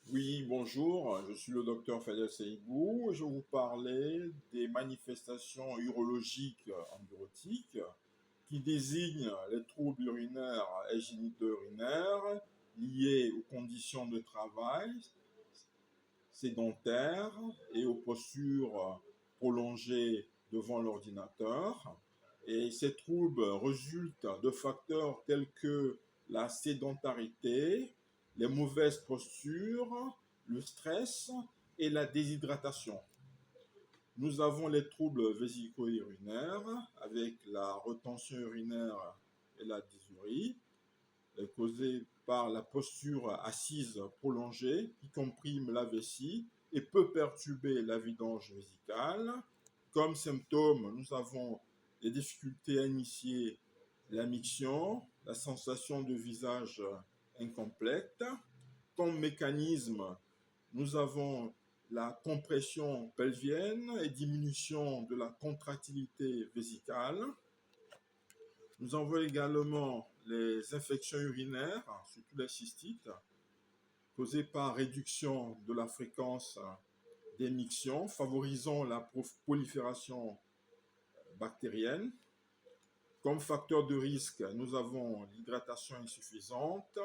Oui, bonjour, je suis le docteur Fadel Seibou. Je vais vous parler des manifestations urologiques amburotiques qui désignent les troubles urinaires et génito-urinaires liés aux conditions de travail sédentaires et aux postures prolongées devant l'ordinateur. Et ces troubles résultent de facteurs tels que la sédentarité, les mauvaises postures, le stress et la déshydratation. Nous avons les troubles vésico-urinaires avec la retention urinaire et la dysurie, causée par la posture assise prolongée qui comprime la vessie et peut perturber la vidange vésicale. Comme symptômes, nous avons les difficultés à initier la miction, la sensation de visage incomplète. Comme mécanisme, nous avons la compression pelvienne et diminution de la contractilité vésicale. Nous avons également les infections urinaires, surtout les cystites, causées par réduction de la fréquence des mictions, favorisant la prolifération bactérienne. Comme facteur de risque, nous avons l'hydratation insuffisante,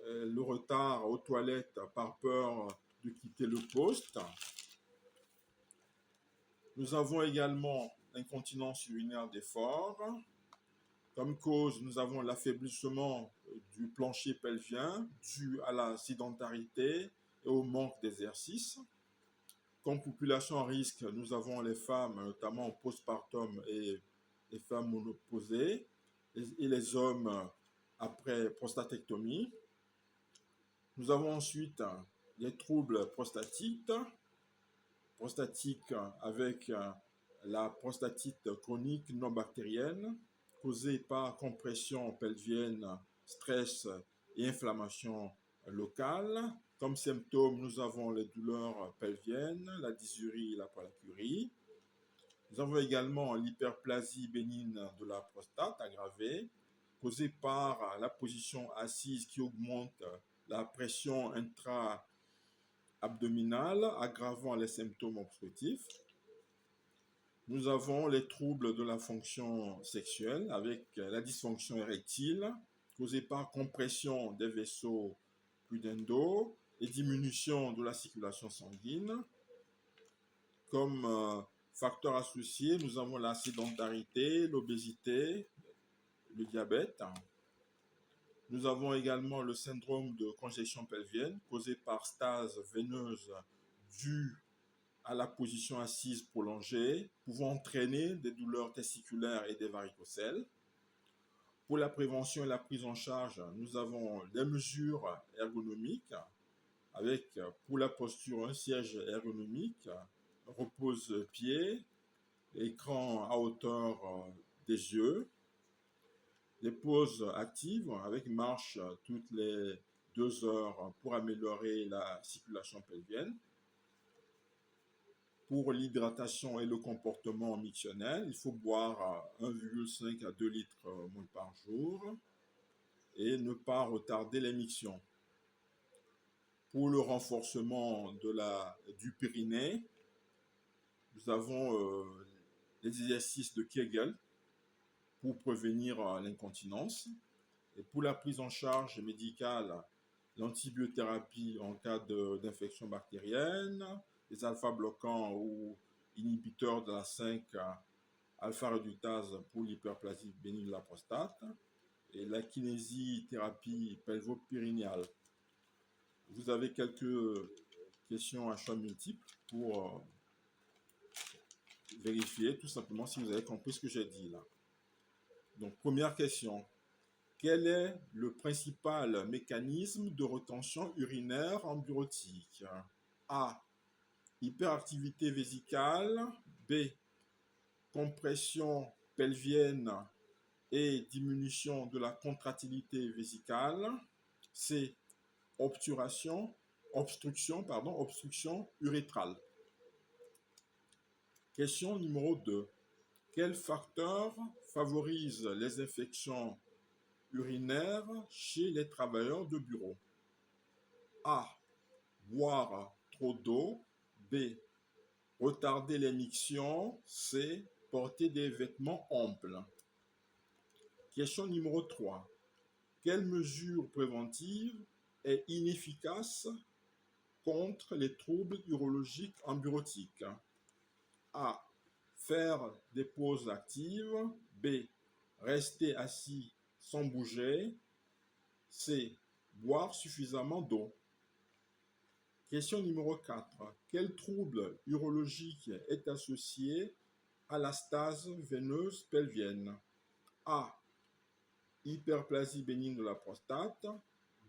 le retard aux toilettes par peur de quitter le poste. Nous avons également l'incontinence urinaire d'effort. Comme cause, nous avons l'affaiblissement du plancher pelvien dû à la sédentarité et au manque d'exercice. Comme population à risque, nous avons les femmes, notamment postpartum et les femmes monopausées, et les hommes après prostatectomie. Nous avons ensuite les troubles prostatiques avec la prostatite chronique non bactérienne causée par compression pelvienne, stress et inflammation locale. Comme symptômes, nous avons les douleurs pelviennes, la dysurie et la pollakiurie. Nous avons également l'hyperplasie bénigne de la prostate aggravée, causée par la position assise qui augmente la pression intra-abdominale, aggravant les symptômes obstructifs. Nous avons les troubles de la fonction sexuelle avec la dysfonction érectile causée par compression des vaisseaux pudendo et diminution de la circulation sanguine. Comme facteurs associés, nous avons la sédentarité, l'obésité, le diabète. Nous avons également le syndrome de congestion pelvienne causé par stase veineuse due à la position assise prolongée, pouvant entraîner des douleurs testiculaires et des varicocèles. Pour la prévention et la prise en charge, nous avons des mesures ergonomiques avec, pour la posture, un siège ergonomique, repose-pied, écran à hauteur des yeux, des pauses actives avec marche toutes les 2 heures pour améliorer la circulation pelvienne. Pour l'hydratation et le comportement mictionnel, il faut boire 1,5 à 2 litres par jour et ne pas retarder les mictions. Pour le renforcement du périnée, nous avons les exercices de Kegel pour prévenir l'incontinence. Et pour la prise en charge médicale, l'antibiothérapie en cas d'infection bactérienne, les alpha-bloquants ou inhibiteurs de la 5-alpha-réductase pour l'hyperplasie bénigne de la prostate, et la kinésithérapie pelvopérinéale. Vous avez quelques questions à choix multiples pour vérifier tout simplement si vous avez compris ce que j'ai dit là. Donc, première question. Quel est le principal mécanisme de retention urinaire amburotique? A. Hyperactivité vésicale. B. Compression pelvienne et diminution de la contractilité vésicale. C. Obstruction urétrale. Question numéro 2. Quel facteur favorise les infections urinaires chez les travailleurs de bureau? A. boire trop d'eau. B. Retarder l'émission. C. Porter des vêtements amples. Question numéro 3. Quelle mesure préventive est inefficace contre les troubles urologiques embryotiques? A. Faire des pauses actives. B. Rester assis sans bouger. C. Boire suffisamment d'eau. Question numéro 4. Quel trouble urologique est associé à la stase veineuse pelvienne? A. Hyperplasie bénigne de la prostate.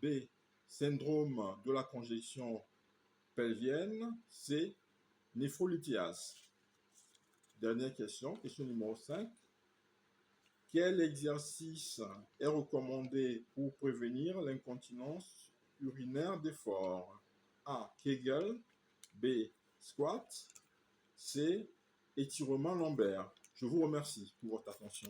B. Syndrome de la congestion pelvienne. C. Néphrolithiase. Dernière question, question numéro 5. Quel exercice est recommandé pour prévenir l'incontinence urinaire d'effort? A. Kegel. B. Squat. C. Étirement lombaire. Je vous remercie pour votre attention.